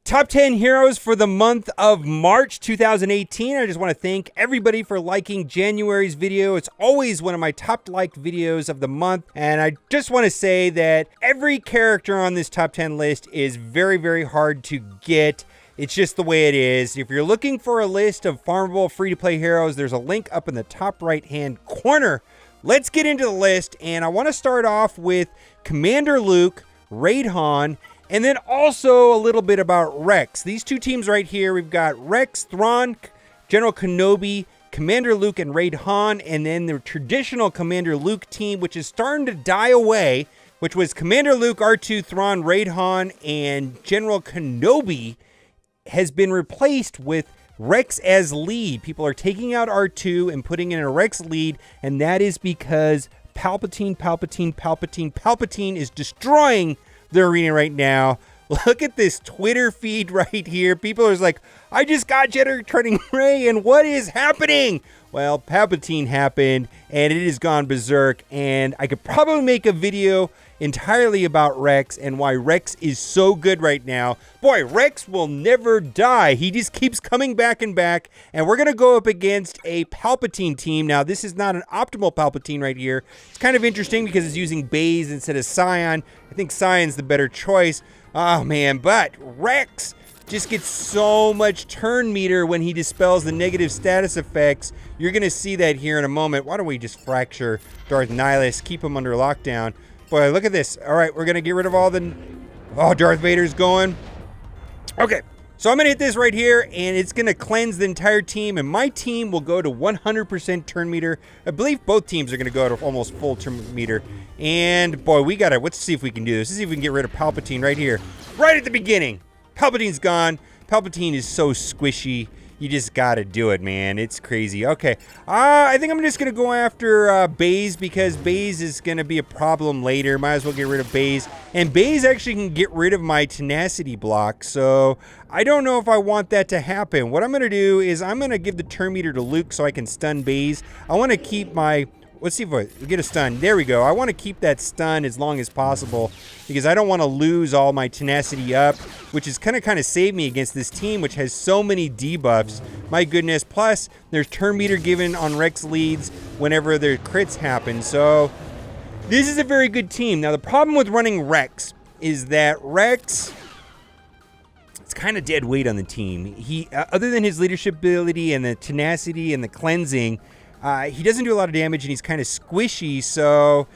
Top 10 heroes for the month of March 2018. I just want to thank everybody for liking January's video. It's always one of my top liked videos of the month. And I just want to say that every character on this top 10 list is very, very hard to get. It's just the way it is. If you're looking for a list of farmable free-to-play heroes, there's a link up in the top right-hand corner. Let's get into the list. And I want to start off with Commander Luke, Radon, and then also a little bit about Rex. These two teams right here, we've got Rex, Thrawn, General Kenobi, Commander Luke, and Radon, and then the traditional Commander Luke team, which is starting to die away, which was Commander Luke, R2, Thrawn, Radon, and General Kenobi, has been replaced with Rex as lead. People are taking out R2 and putting in a Rex lead, and that is because Palpatine is destroying the arena right now. Look at this Twitter feed right here. People are like, I just got Jedi Training Rey, and what is happening? Well, Palpatine happened, and it has gone berserk, and I could probably make a video entirely about Rex and why Rex is so good right now. Boy, Rex will never die. He just keeps coming back and back, and we're going to go up against a Palpatine team. Now, this is not an optimal Palpatine right here. It's kind of interesting because it's using Baze instead of Scion. I think Scion's the better choice. Oh, man, but Rex just gets so much turn meter when he dispels the negative status effects. You're going to see that here in a moment. Why don't we just fracture Darth Nihilus, keep him under lockdown. Boy, look at this. All right, we're going to get rid of all the... Oh, Darth Vader's going. Okay, so I'm going to hit this right here, and it's going to cleanse the entire team, and my team will go to 100% turn meter. I believe both teams are going to go to almost full turn meter. And, boy, we got to... Let's see if we can do this. Let's see if we can get rid of Palpatine right here. Right at the beginning. Palpatine's gone. Palpatine is so squishy. You just got to do it, man. It's crazy. Okay. I think I'm just going to go after Baze because Baze is going to be a problem later. Might as well get rid of Baze. And Baze actually can get rid of my tenacity block. So I don't know if I want that to happen. What I'm going to do is I'm going to give the turn meter to Luke so I can stun Baze. I want to keep my... Let's see if we get a stun. There we go. I want to keep that stun as long as possible because I don't want to lose all my tenacity up, which is kind of saved me against this team, which has so many debuffs. My goodness. Plus, there's turn meter given on Rex leads whenever their crits happen. So, this is a very good team. Now, the problem with running Rex is that Rex... It's kind of dead weight on the team. He, other than his leadership ability and the tenacity and the cleansing... he doesn't do a lot of damage, and he's kind of squishy, so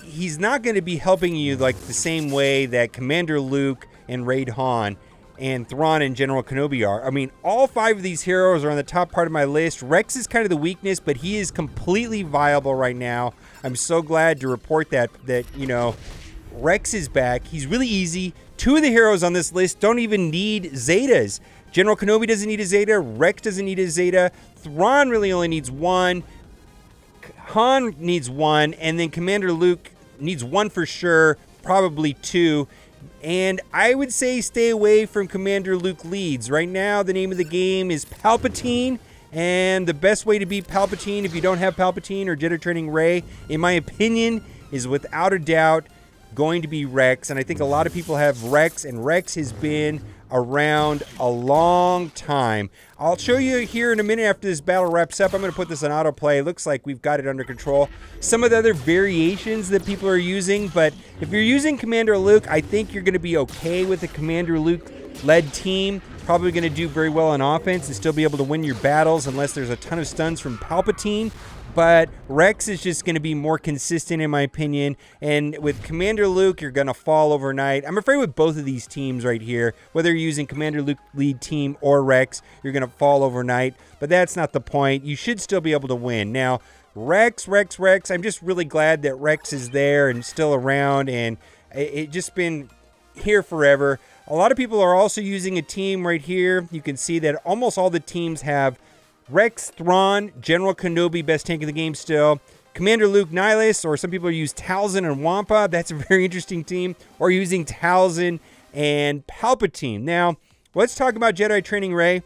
he's not going to be helping you like the same way that Commander Luke and Radon and Thrawn and General Kenobi are. I mean, all 5 of these heroes are on the top part of my list. Rex is kind of the weakness, but he is completely viable right now. I'm so glad to report that you know, Rex is back. He's really easy. 2 of the heroes on this list don't even need Zetas. General Kenobi doesn't need a Zeta. Rex doesn't need a Zeta. Thrawn really only needs 1. Han needs 1. And then Commander Luke needs 1 for sure. Probably 2. And I would say stay away from Commander Luke leads. Right now, the name of the game is Palpatine. And the best way to beat Palpatine, if you don't have Palpatine or Jedi Training Rey, in my opinion, is without a doubt going to be Rex. And I think a lot of people have Rex. And Rex has been around a long time. I'll show you here in a minute after this battle wraps up. I'm going to put this on autoplay. Looks like we've got it under control. Some of the other variations that people are using, but if you're using Commander Luke, I think you're going to be okay with a Commander Luke-led team. Probably going to do very well on offense and still be able to win your battles unless there's a ton of stuns from Palpatine. But Rex is just going to be more consistent, in my opinion. And with Commander Luke, you're going to fall overnight. I'm afraid with both of these teams right here, whether you're using Commander Luke lead team or Rex, you're going to fall overnight. But that's not the point. You should still be able to win. Now, Rex. I'm just really glad that Rex is there and still around. And it just been here forever. A lot of people are also using a team right here. You can see that almost all the teams have Rex, Thrawn, General Kenobi, best tank in the game still. Commander Luke, Nihilus, or some people use Talzin and Wampa. That's a very interesting team. Or using Talzin and Palpatine. Now, let's talk about Jedi Training Rey.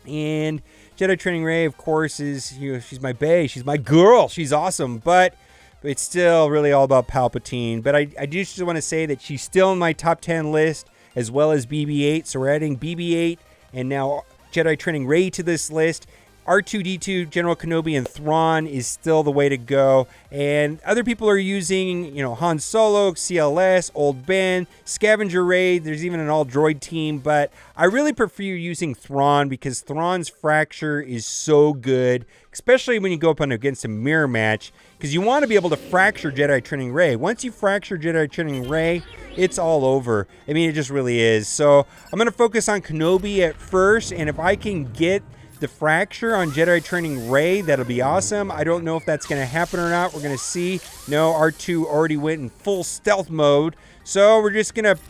And Jedi Training Rey, of course, is, you know, she's my bae. She's my girl. She's awesome. But it's still really all about Palpatine. But I just want to say that she's still in my top 10 list. as well as BB-8. So we're adding BB-8 and now Jedi Training Rey to this list. R2-D2, General Kenobi, and Thrawn is still the way to go. And other people are using, Han Solo, CLS, Old Ben, Scavenger Raid. There's even an all-droid team. But I really prefer using Thrawn because Thrawn's fracture is so good, especially when you go up against a mirror match, because you want to be able to fracture Jedi Training Rey. Once you fracture Jedi Training Rey, it's all over. I mean, it just really is. So I'm going to focus on Kenobi at first, and if I can get the fracture on Jedi Training Rey, that'll be awesome. I don't know if that's going to happen or not. We're going to see. No, R2 already went in full stealth mode. So we're just going to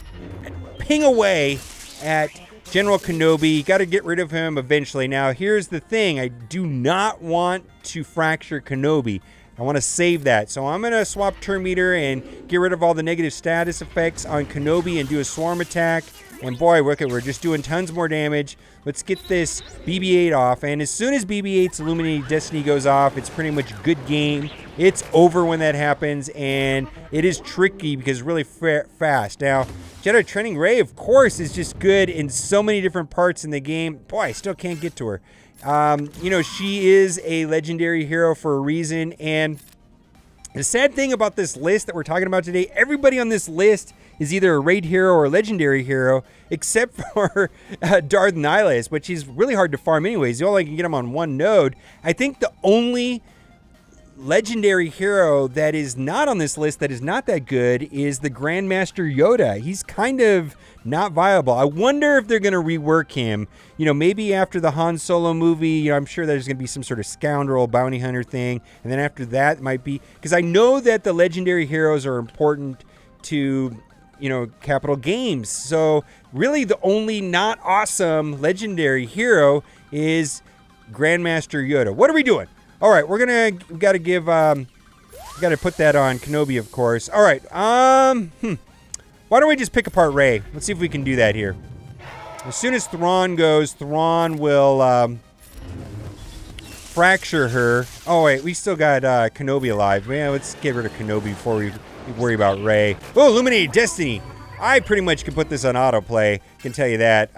ping away at General Kenobi. Got to get rid of him eventually. Now, here's the thing. I do not want to fracture Kenobi. I want to save that. So I'm going to swap turn meter and get rid of all the negative status effects on Kenobi and do a swarm attack. And boy, look at, we're just doing tons more damage. Let's get this BB-8 off. And as soon as BB-8's Illuminated Destiny goes off, it's pretty much good game. It's over when that happens. And it is tricky because it's really fast. Now, Jedi Training Rey, of course, is just good in so many different parts in the game. Boy, I still can't get to her. She is a legendary hero for a reason. And the sad thing about this list that we're talking about today, everybody on this list is either a raid hero or a legendary hero, except for Darth Nihilus, which is really hard to farm anyways. You only can get him on one node. I think the only legendary hero that is not on this list that is not that good is the Grandmaster Yoda. He's kind of not viable. I wonder if they're going to rework him. Maybe after the Han Solo movie, I'm sure there's going to be some sort of scoundrel bounty hunter thing. And then after that might be, because I know that the legendary heroes are important to, Capital Games. So really the only not awesome legendary hero is Grandmaster Yoda. What are we doing? All right, we got to give, got to put that on Kenobi, of course. All right, why don't we just pick apart Rey? Let's see if we can do that here. As soon as Thrawn goes, Thrawn will fracture her. Oh, wait, we still got Kenobi alive. Man, let's get rid of Kenobi before we worry about Rey. Oh, Illuminated Destiny. I pretty much can put this on autoplay, can tell you that.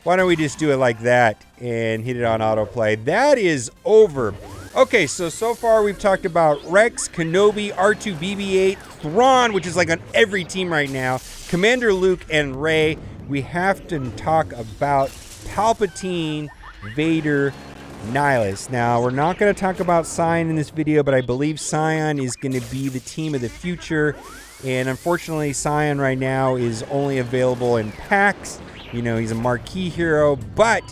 Why don't we just do it like that and hit it on autoplay? That is over. Okay, so far we've talked about Rex, Kenobi, R2, BB-8, Thrawn, which is like on every team right now, Commander Luke, and Rey. We have to talk about Palpatine, Vader, Nihilus. Now, we're not going to talk about Sion in this video, but I believe Sion is going to be the team of the future. And unfortunately, Sion right now is only available in packs. He's a marquee hero, but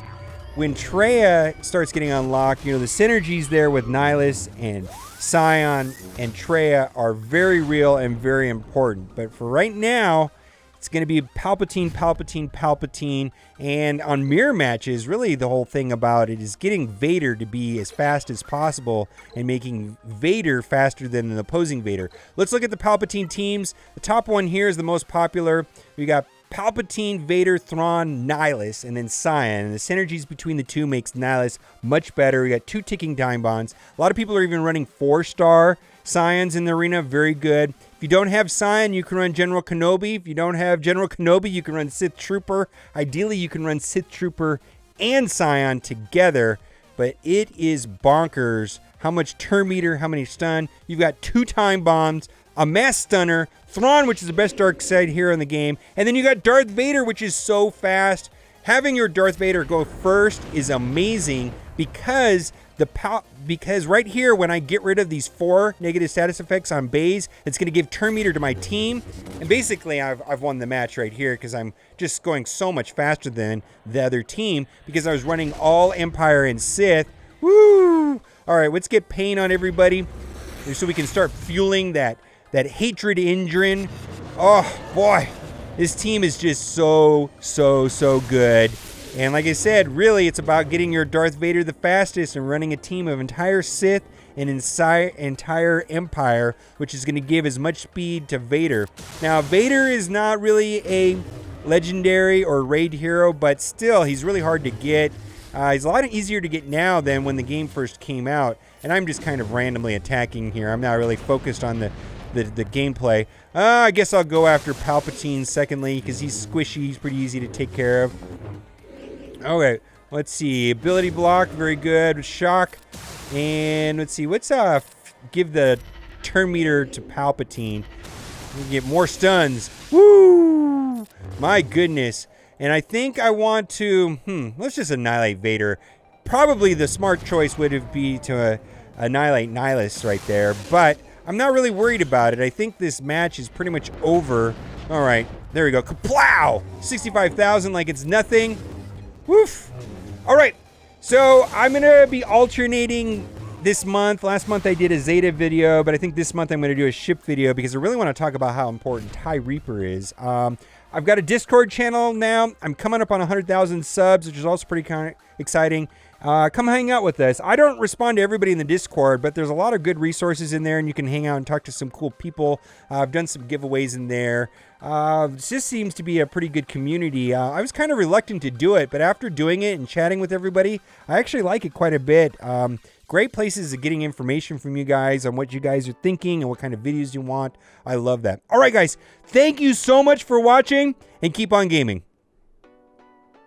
when Traya starts getting unlocked, the synergies there with Nihilus and Sion and Traya are very real and very important. But for right now, it's going to be Palpatine, Palpatine, Palpatine. And on mirror matches, really the whole thing about it is getting Vader to be as fast as possible and making Vader faster than an opposing Vader. Let's look at the Palpatine teams. The top one here is the most popular. We got Palpatine, Vader, Thrawn, Nihilus, and then Sion. And the synergies between the two makes Nihilus much better. We got 2 ticking time bombs. A lot of people are even running 4-star Sions in the arena. Very good. If you don't have Sion, you can run General Kenobi. If you don't have General Kenobi, you can run Sith Trooper. Ideally, you can run Sith Trooper and Sion together. But it is bonkers how much turn meter, how many stun. You've got 2 time bombs, a mass stunner, Thrawn, which is the best dark side hero in the game, and then you got Darth Vader, which is so fast. Having your Darth Vader go first is amazing because right here, when I get rid of these 4 negative status effects on Baze, it's going to give turn meter to my team. And basically, I've won the match right here because I'm just going so much faster than the other team because I was running all Empire and Sith. Woo! All right, let's get paint on everybody so we can start fueling that hatred engine. Oh, boy. This team is just so good. And like I said, really, it's about getting your Darth Vader the fastest and running a team of entire Sith and entire Empire, which is going to give as much speed to Vader. Now, Vader is not really a legendary or raid hero, but still, he's really hard to get. He's a lot easier to get now than when the game first came out. And I'm just kind of randomly attacking here. I'm not really focused on the the gameplay. I guess I'll go after Palpatine secondly because he's squishy. He's pretty easy to take care of. Okay, let's see. Ability block, very good. Shock. And let's see. Let's give the turn meter to Palpatine. We can get more stuns. Woo! My goodness. And I think I want to, let's just annihilate Vader. Probably the smart choice would be to annihilate Nihilus right there. But I'm not really worried about it. I think this match is pretty much over. All right, there we go. Kaplow! 65,000 like it's nothing. Woof! All right, so I'm going to be alternating this month. Last month I did a Zeta video, but I think this month I'm going to do a ship video because I really want to talk about how important TIE Reaper is. I've got a Discord channel now. I'm coming up on 100,000 subs, which is also pretty kind of exciting. Come hang out with us. I don't respond to everybody in the Discord, but there's a lot of good resources in there, and you can hang out and talk to some cool people. I've done some giveaways in there. It just seems to be a pretty good community. I was kind of reluctant to do it, but after doing it and chatting with everybody, I actually like it quite a bit. Great places of getting information from you guys on what you guys are thinking and what kind of videos you want. I love that. All right, guys. Thank you so much for watching, and keep on gaming.